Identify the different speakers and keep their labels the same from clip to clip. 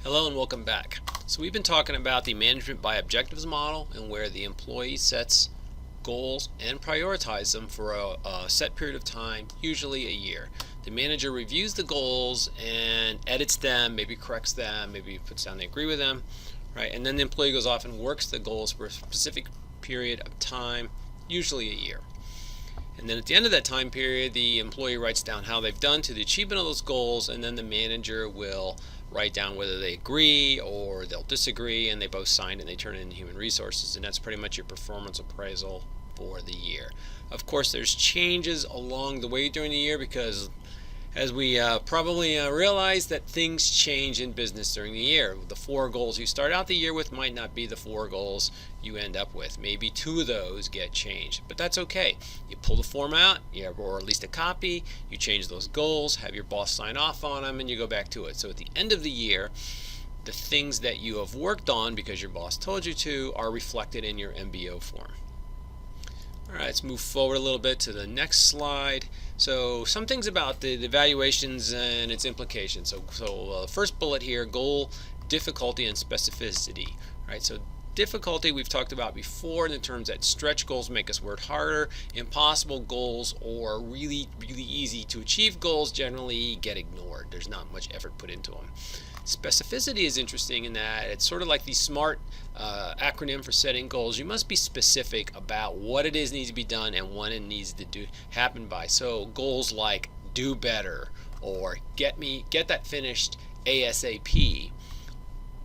Speaker 1: Hello and welcome back. So we've been talking about the management by objectives model and where the employee sets goals and prioritizes them for a set period of time, usually a year. The manager reviews the goals and edits them, maybe corrects them, maybe puts down they agree with them, right? And then the employee goes off and works the goals for a specific period of time, usually a year. And then at the end of that time period, the employee writes down how they've done to the achievement of those goals, and then the manager will write down whether they agree or they'll disagree, and they both sign it and they turn it into human resources, and that's pretty much your performance appraisal for the year. Of course, there's changes along the way during the year because as we probably realize that things change in business during the year. The 4 goals you start out the year with might not be the 4 goals you end up with. Maybe 2 of those get changed, but that's okay. You pull the form out, or at least a copy, you change those goals, have your boss sign off on them, and you go back to it. So at the end of the year, the things that you have worked on because your boss told you to are reflected in your MBO form. Alright, let's move forward a little bit to the next slide. So some things about the evaluations and its implications. So first bullet here, goal, difficulty, and specificity. Right, so difficulty we've talked about before in the terms that stretch goals make us work harder, impossible goals or really easy to achieve goals generally get ignored. There's not much effort put into them. Specificity is interesting in that it's sort of like the SMART acronym for setting goals. You must be specific about what it is needs to be done and when it needs to happen by. So goals like do better or get that finished ASAP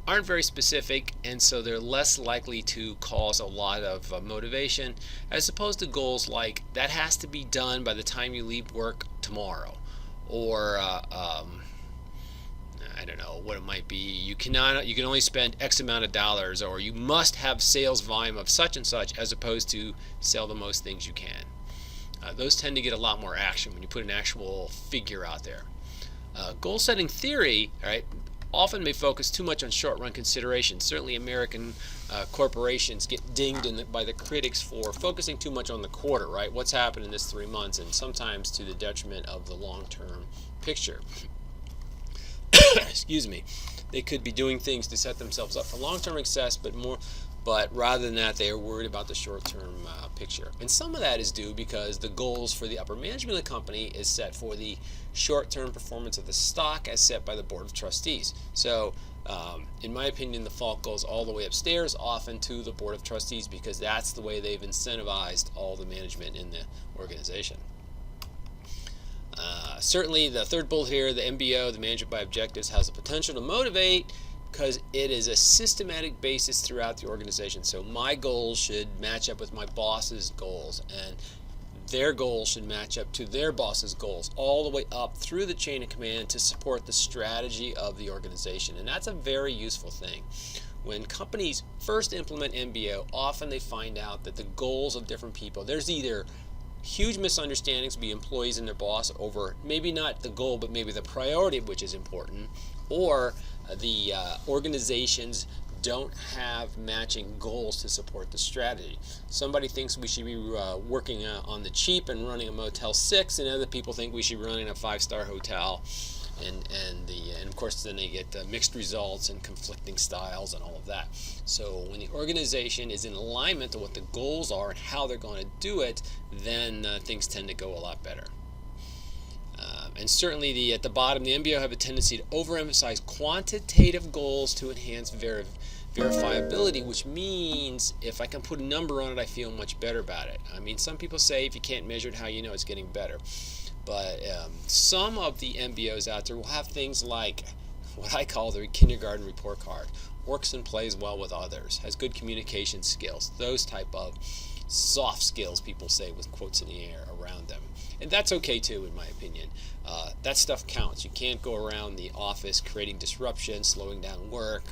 Speaker 1: aren't very specific, and so they're less likely to cause a lot of motivation, as opposed to goals like that has to be done by the time you leave work tomorrow, or I don't know what it might be. You can only spend X amount of dollars, or you must have sales volume of such and such, as opposed to sell the most things you can. Those tend to get a lot more action when you put an actual figure out there. Goal setting theory, right, often may focus too much on short-run considerations. Certainly American corporations get dinged by the critics for focusing too much on the quarter, right? What's happened in this 3 months, and sometimes to the detriment of the long-term picture. Excuse me. They could be doing things to set themselves up for long-term success, but rather than that, they are worried about the short-term picture. And some of that is due because the goals for the upper management of the company is set for the short-term performance of the stock as set by the board of trustees. So, in my opinion, the fault goes all the way upstairs, often to the board of trustees, because that's the way they've incentivized all the management in the organization. Certainly, the third bullet here, the MBO, the management by objectives, has the potential to motivate because it is a systematic basis throughout the organization. So my goals should match up with my boss's goals, and their goals should match up to their boss's goals, all the way up through the chain of command to support the strategy of the organization. And that's a very useful thing. When companies first implement MBO, often they find out that the goals of different people, there's either huge misunderstandings between employees and their boss over maybe not the goal, but maybe the priority of which is important, or the organizations don't have matching goals to support the strategy. Somebody thinks we should be working on the cheap and running a Motel 6, and other people think we should be running a 5-star hotel. And of course then they get mixed results and conflicting styles and all of that. So when the organization is in alignment to what the goals are and how they're going to do it, then things tend to go a lot better. And certainly at the bottom, the MBO have a tendency to overemphasize quantitative goals to enhance verifiability, which means if I can put a number on it, I feel much better about it. I mean, some people say if you can't measure it, how you know it's getting better. But some of the MBOs out there will have things like what I call the kindergarten report card. Works and plays well with others, has good communication skills, those type of soft skills people say with quotes in the air around them. And that's okay too, in my opinion. That stuff counts. You can't go around the office creating disruption, slowing down work,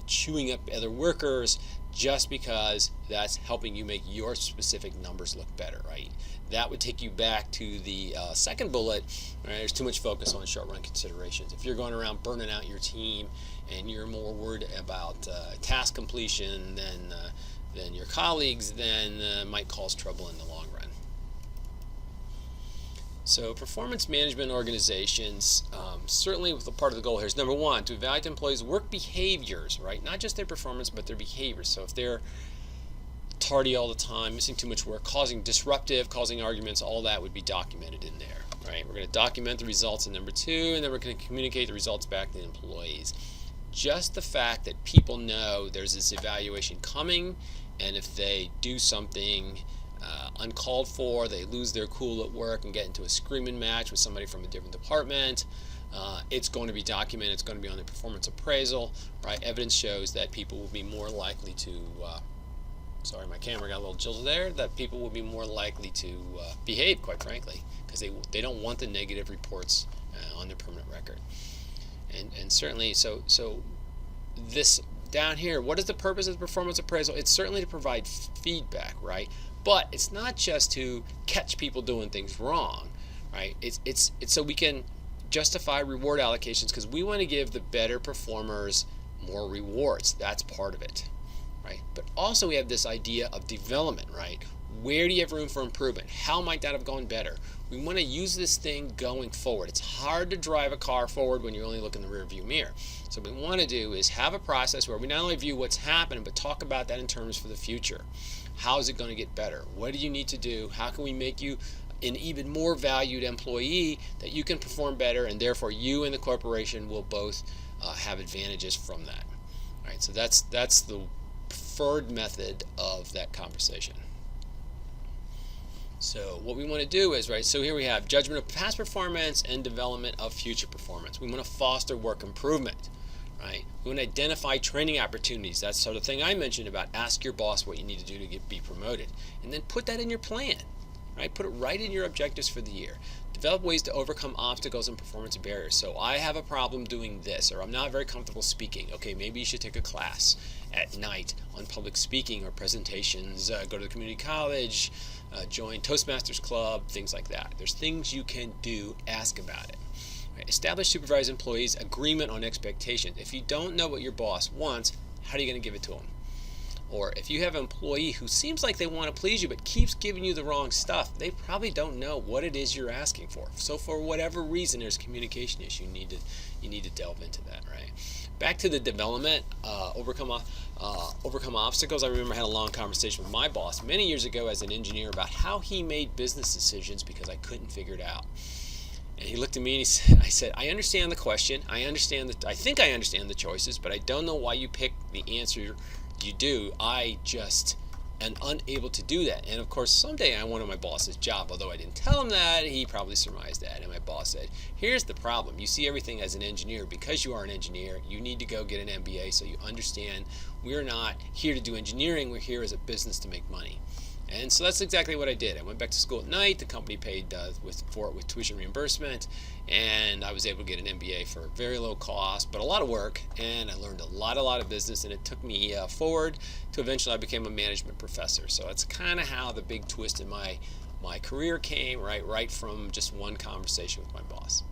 Speaker 1: chewing up other workers just because that's helping you make your specific numbers look better, right? That would take you back to the second bullet. Right? There's too much focus on short-run considerations. If you're going around burning out your team and you're more worried about task completion than your colleagues, then might cause trouble in the long run. So performance management organizations, certainly the part of the goal here is number one, to evaluate employees' work behaviors, right? Not just their performance, but their behaviors. So if they're tardy all the time, missing too much work, causing arguments, all that would be documented in there, right? We're going to document the results in number two, and then we're going to communicate the results back to the employees. Just the fact that people know there's this evaluation coming, and if they do something uncalled for, they lose their cool at work and get into a screaming match with somebody from a different department, it's going to be documented, it's going to be on their performance appraisal, right? Evidence shows that people will be more likely to, sorry, my camera got a little jilted there, that people will be more likely to behave, quite frankly, because they don't want the negative reports on their permanent record. And certainly, so this down here, what is the purpose of the performance appraisal? It's certainly to provide feedback, right? But it's not just to catch people doing things wrong, right? It's so we can justify reward allocations, because we want to give the better performers more rewards. That's part of it, right? But also we have this idea of development, right? Where do you have room for improvement? How might that have gone better? We want to use this thing going forward. It's hard to drive a car forward when you only look in the rear view mirror. So what we want to do is have a process where we not only view what's happening, but talk about that in terms for the future. How is it going to get better? What do you need to do? How can we make you an even more valued employee that you can perform better, and therefore you and the corporation will both have advantages from that. All right, so that's the preferred method of that conversation. So what we want to do is, right, so here we have judgment of past performance and development of future performance. We want to foster work improvement, right? We want to identify training opportunities. That's sort of thing I mentioned about ask your boss what you need to do to be promoted. And then put that in your plan, right? Put it right in your objectives for the year. Develop ways to overcome obstacles and performance barriers. So I have a problem doing this, or I'm not very comfortable speaking. Okay, maybe you should take a class at night on public speaking or presentations, go to the community college, join Toastmasters Club, things like that. There's things you can do, ask about it. Right? Establish supervised employees' agreement on expectations. If you don't know what your boss wants, how are you going to give it to them? Or if you have an employee who seems like they want to please you but keeps giving you the wrong stuff, they probably don't know what it is you're asking for. So for whatever reason, there's a communication issue. You need to delve into that, right? Back to the development, overcome obstacles. I remember I had a long conversation with my boss many years ago as an engineer about how he made business decisions because I couldn't figure it out. And he looked at me and I said, I understand the question. I think I understand the choices, but I don't know why you pick the answer you do. I just am unable to do that. And of course, someday I wanted my boss's job. Although I didn't tell him that, he probably surmised that. And my boss said, here's the problem. You see everything as an engineer. Because you are an engineer, you need to go get an MBA so you understand we're not here to do engineering. We're here as a business to make money. And so that's exactly what I did. I went back to school at night. The company paid for it with tuition reimbursement, and I was able to get an MBA for a very low cost, but a lot of work, and I learned a lot of business, and it took me forward to eventually I became a management professor. So that's kind of how the big twist in my career came, right from just one conversation with my boss.